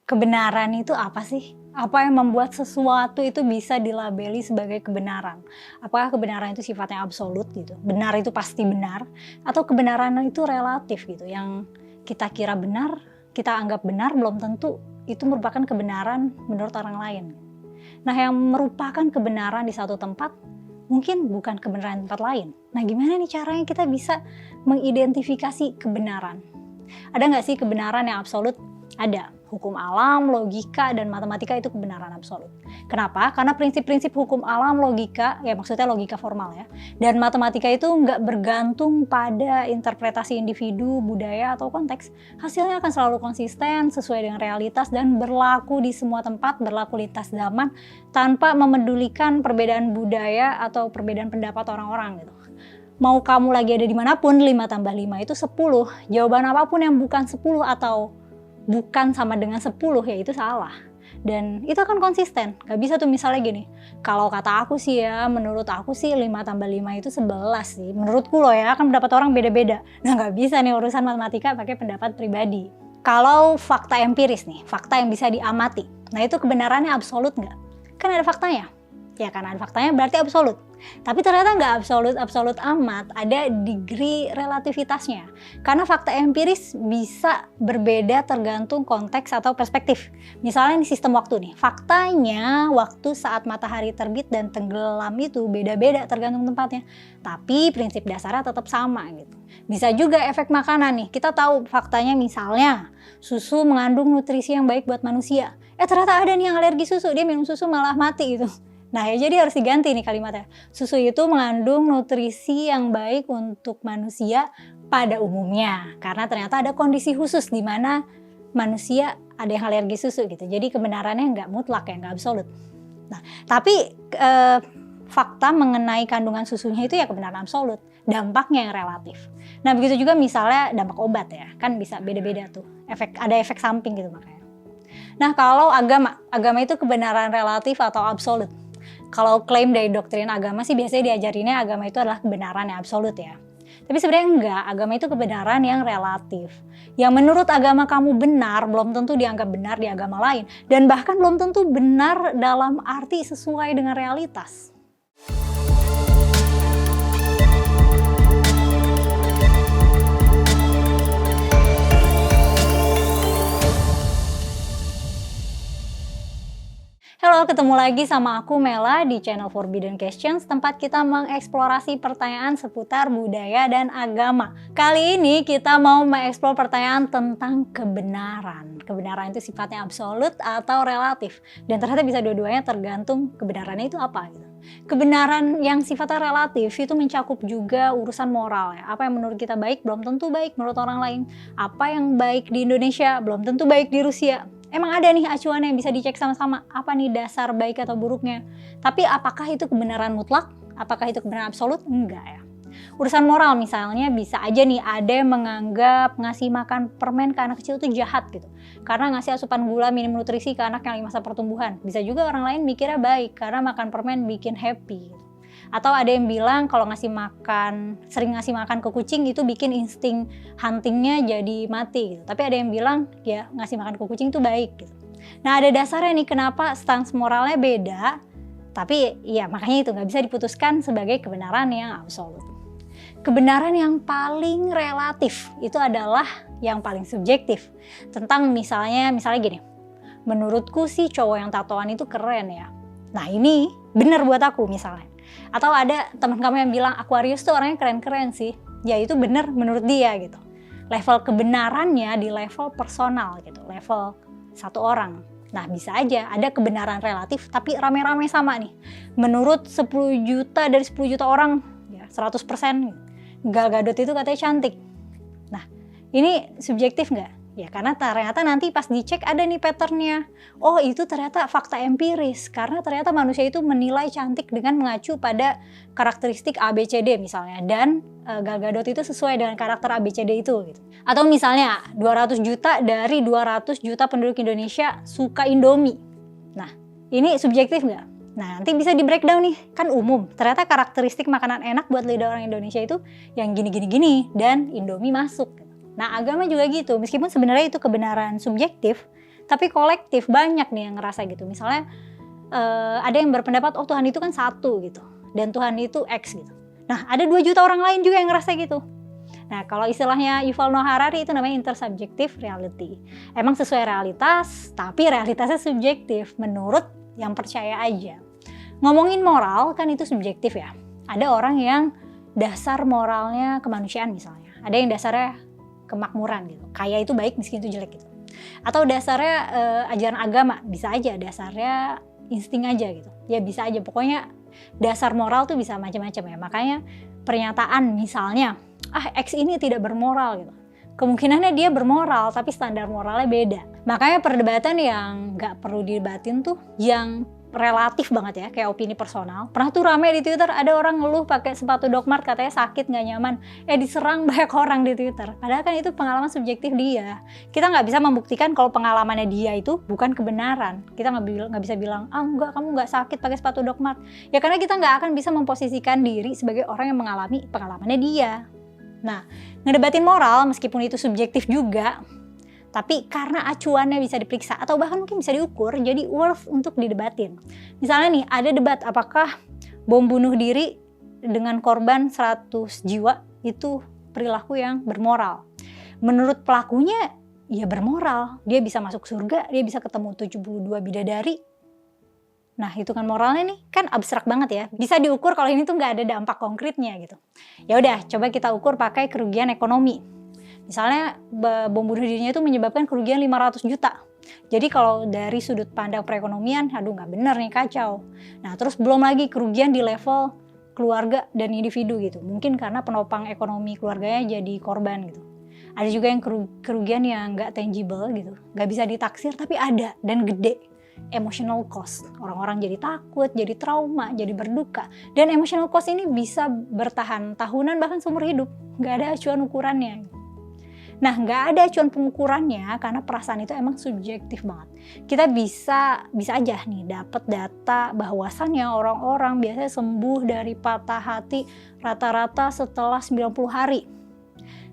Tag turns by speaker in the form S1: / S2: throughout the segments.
S1: Kebenaran itu apa sih? Apa yang membuat sesuatu itu bisa dilabeli sebagai kebenaran? Apakah kebenaran itu sifatnya absolut gitu? Benar itu pasti benar, atau kebenaran itu relatif gitu, yang kita kira benar, kita anggap benar belum tentu itu merupakan kebenaran menurut orang lain. Nah, yang merupakan kebenaran di satu tempat mungkin bukan kebenaran di tempat lain. Nah, gimana nih caranya kita bisa mengidentifikasi kebenaran? Ada nggak sih kebenaran yang absolut? Ada. Hukum alam, logika, dan matematika itu kebenaran absolut. Kenapa? Karena prinsip-prinsip hukum alam, logika, ya maksudnya logika formal ya, dan matematika itu nggak bergantung pada interpretasi individu, budaya, atau konteks. Hasilnya akan selalu konsisten, sesuai dengan realitas, dan berlaku di semua tempat, berlaku lintas zaman, tanpa memedulikan perbedaan budaya atau perbedaan pendapat orang-orang gitu. Mau kamu lagi ada dimanapun, 5 tambah 5 itu 10. Jawaban apapun yang bukan 10 atau bukan sama dengan 10 ya itu salah. Dan itu akan konsisten. Gak bisa tuh misalnya gini, kalau kata aku sih ya, menurut aku sih 5 tambah 5 itu 11 sih. Menurutku loh ya, kan pendapat orang beda-beda. Nah gak bisa nih urusan matematika pakai pendapat pribadi. Kalau fakta empiris nih, fakta yang bisa diamati. Nah itu kebenarannya absolut nggak? Kan ada faktanya. Ya karena ada faktanya berarti absolut. Tapi ternyata nggak absolut amat, ada degree relativitasnya. Karena fakta empiris bisa berbeda tergantung konteks atau perspektif. Misalnya ini sistem waktu nih, faktanya waktu saat matahari terbit dan tenggelam itu beda-beda tergantung tempatnya. Tapi prinsip dasarnya tetap sama gitu. Bisa juga efek makanan nih, kita tahu faktanya misalnya susu mengandung nutrisi yang baik buat manusia. Ternyata ada nih yang alergi susu, dia minum susu malah mati gitu. Nah ya jadi harus diganti nih kalimatnya. Susu itu mengandung nutrisi yang baik untuk manusia pada umumnya. Karena ternyata ada kondisi khusus di mana manusia ada yang alergi susu gitu. Jadi kebenarannya nggak mutlak ya, nggak absolut. Nah tapi fakta mengenai kandungan susunya itu ya kebenaran absolut. Dampaknya yang relatif. Nah begitu juga misalnya dampak obat ya. Kan bisa beda-beda tuh. Ada efek samping gitu makanya. Nah kalau agama itu kebenaran relatif atau absolut. Kalau klaim dari doktrin agama sih biasanya diajarinnya agama itu adalah kebenaran yang absolut ya. Tapi sebenarnya enggak, agama itu kebenaran yang relatif. Yang menurut agama kamu benar, belum tentu dianggap benar di agama lain. Dan bahkan belum tentu benar dalam arti sesuai dengan realitas. Halo, ketemu lagi sama aku Mela di channel Forbidden Questions, tempat kita mengeksplorasi pertanyaan seputar budaya dan agama. Kali ini kita mau mengeksplor pertanyaan tentang kebenaran. Kebenaran itu sifatnya absolut atau relatif, dan ternyata bisa dua-duanya tergantung kebenarannya itu apa gitu. Kebenaran yang sifatnya relatif itu mencakup juga urusan moral ya. Apa yang menurut kita baik belum tentu baik menurut orang lain. Apa yang baik di Indonesia belum tentu baik di Rusia. Emang ada nih acuan yang bisa dicek sama-sama, apa nih dasar baik atau buruknya. Tapi apakah itu kebenaran mutlak? Apakah itu kebenaran absolut? Enggak ya. Urusan moral misalnya bisa aja nih ada yang menganggap ngasih makan permen ke anak kecil itu jahat gitu. Karena ngasih asupan gula minim nutrisi ke anak yang lagi masa pertumbuhan. Bisa juga orang lain mikirnya baik karena makan permen bikin happy. Atau ada yang bilang kalau sering ngasih makan ke kucing itu bikin insting huntingnya jadi mati gitu. Tapi ada yang bilang ya ngasih makan ke kucing itu baik gitu. Nah ada dasarnya nih kenapa stance moralnya beda. Tapi ya makanya itu nggak bisa diputuskan sebagai kebenaran yang absolut. Kebenaran yang paling relatif itu adalah yang paling subjektif. Tentang misalnya gini, menurutku sih cowok yang tatoan itu keren ya. Nah ini benar buat aku misalnya. Atau ada teman kamu yang bilang Aquarius tuh orangnya keren-keren sih. Ya itu benar menurut dia gitu. Level kebenarannya di level personal gitu, level satu orang. Nah bisa aja ada kebenaran relatif tapi rame-rame sama nih. Menurut 10 juta dari 10 juta orang ya 100% Gal Gadot itu katanya cantik. Nah ini subjektif nggak? Ya karena ternyata nanti pas dicek ada nih patternnya. Oh itu ternyata fakta empiris. Karena ternyata manusia itu menilai cantik dengan mengacu pada karakteristik ABCD misalnya. Dan Gal Gadot itu sesuai dengan karakter ABCD itu. Gitu. Atau misalnya 200 juta dari 200 juta penduduk Indonesia suka Indomie. Nah ini subjektif nggak? Nah nanti bisa di breakdown nih. Kan umum. Ternyata karakteristik makanan enak buat lidah orang Indonesia itu yang gini-gini-gini. Dan Indomie masuk. Nah agama juga gitu, meskipun sebenarnya itu kebenaran subjektif, Tapi kolektif banyak nih yang ngerasa gitu. Misalnya ada yang berpendapat oh Tuhan itu kan satu gitu dan Tuhan itu X gitu. Nah ada 2 juta orang lain juga yang ngerasa gitu. Nah kalau istilahnya Yuval Noah Harari itu namanya intersubjective reality. Emang sesuai realitas tapi realitasnya subjektif menurut yang percaya aja. Ngomongin moral kan itu subjektif ya. Ada orang yang dasar moralnya kemanusiaan misalnya. Ada yang dasarnya kemakmuran gitu. Kaya itu baik, miskin itu jelek gitu. Atau dasarnya ajaran agama, bisa aja dasarnya insting aja gitu. Ya bisa aja, pokoknya dasar moral tuh bisa macam-macam ya. Makanya pernyataan misalnya, X ini tidak bermoral gitu. Kemungkinannya dia bermoral tapi standar moralnya beda. Makanya perdebatan yang nggak perlu didebatin tuh yang relatif banget ya, kayak opini personal. Pernah tuh rame di Twitter, ada orang ngeluh pakai sepatu Doc Mart katanya sakit nggak nyaman. Diserang banyak orang di Twitter. Padahal kan itu pengalaman subjektif dia. Kita nggak bisa membuktikan kalau pengalamannya dia itu bukan kebenaran. Kita nggak bisa bilang, enggak kamu nggak sakit pakai sepatu Doc Mart. Ya karena kita nggak akan bisa memposisikan diri sebagai orang yang mengalami pengalamannya dia. Nah, ngedebatin moral meskipun itu subjektif juga, tapi karena acuannya bisa diperiksa atau bahkan mungkin bisa diukur, jadi worth untuk didebatin. Misalnya nih, ada debat apakah bom bunuh diri dengan korban 100 jiwa itu perilaku yang bermoral. Menurut pelakunya, ya bermoral. Dia bisa masuk surga, dia bisa ketemu 72 bidadari. Nah, hitungan moralnya nih kan abstrak banget ya. Bisa diukur kalau ini tuh nggak ada dampak konkretnya gitu. Ya udah, coba kita ukur pakai kerugian ekonomi. Misalnya bom bunuh dirinya itu menyebabkan kerugian 500 juta. Jadi kalau dari sudut pandang perekonomian, aduh nggak bener nih, kacau. Nah terus belum lagi kerugian di level keluarga dan individu gitu. Mungkin karena penopang ekonomi keluarganya jadi korban gitu. Ada juga yang kerugian yang nggak tangible gitu. Nggak bisa ditaksir tapi ada dan gede. Emotional cost. Orang-orang jadi takut, jadi trauma, jadi berduka. Dan emotional cost ini bisa bertahan tahunan bahkan seumur hidup. Nggak ada acuan ukurannya. Nah, nggak ada acuan pengukurannya karena perasaan itu emang subjektif banget. Kita bisa aja nih dapat data bahwasannya orang-orang biasanya sembuh dari patah hati rata-rata setelah 90 hari.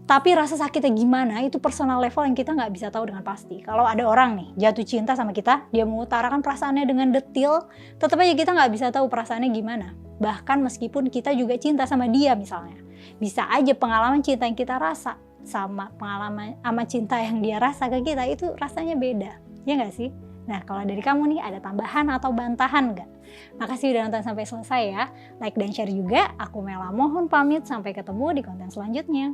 S1: Tapi rasa sakitnya gimana itu personal level yang kita nggak bisa tahu dengan pasti. Kalau ada orang nih jatuh cinta sama kita, dia mengutarakan perasaannya dengan detil, tetap aja kita nggak bisa tahu perasaannya gimana. Bahkan meskipun kita juga cinta sama dia misalnya. Bisa aja pengalaman cinta yang kita rasa sama pengalaman sama cinta yang dia rasa ke kita itu rasanya beda, ya nggak sih? Nah kalau dari kamu nih ada tambahan atau bantahan nggak? Makasih udah nonton sampai selesai ya, like dan share juga. Aku Mela mohon pamit, sampai ketemu di konten selanjutnya.